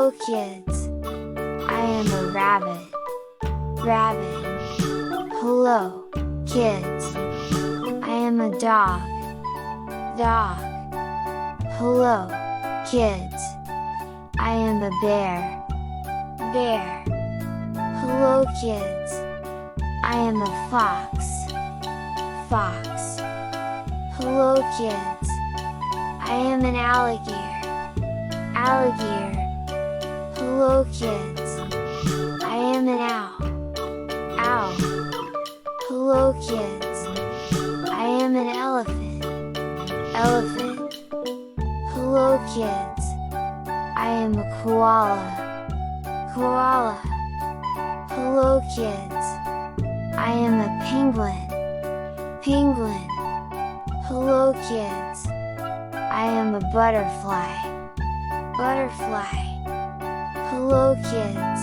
Hello kids. I am a rabbit. Rabbit. Hello, kids. I am a dog. Dog. Hello, kids. I am a bear. Bear. Hello kids. I am a fox. Fox. Hello kids. I am an alligator. Alligator. Hello kids. I am an owl. Owl. Hello kids. I am an elephant. Elephant. Hello kids. I am a koala. Koala. Hello kids. I am a penguin. Penguin. Hello kids. I am a butterfly. Butterfly. Hello kids.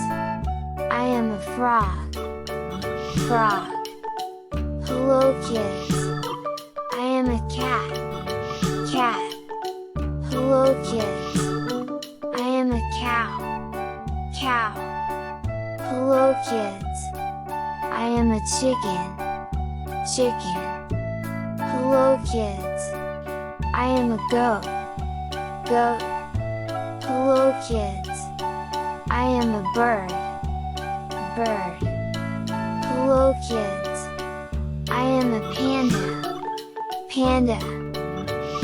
I am a frog. Frog. Hello kids. I am a cat. Cat. Hello kids. I am a cow. Cow. Hello kids. I am a chicken. Chicken. Hello kids. I am a goat. Goat. Hello kids. I am a bird. Bird. Hello kids. I am a panda. Panda.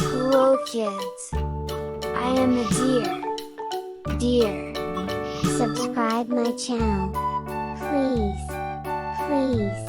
Hello kids. I am a deer. Deer. Subscribe my channel. Please. Please.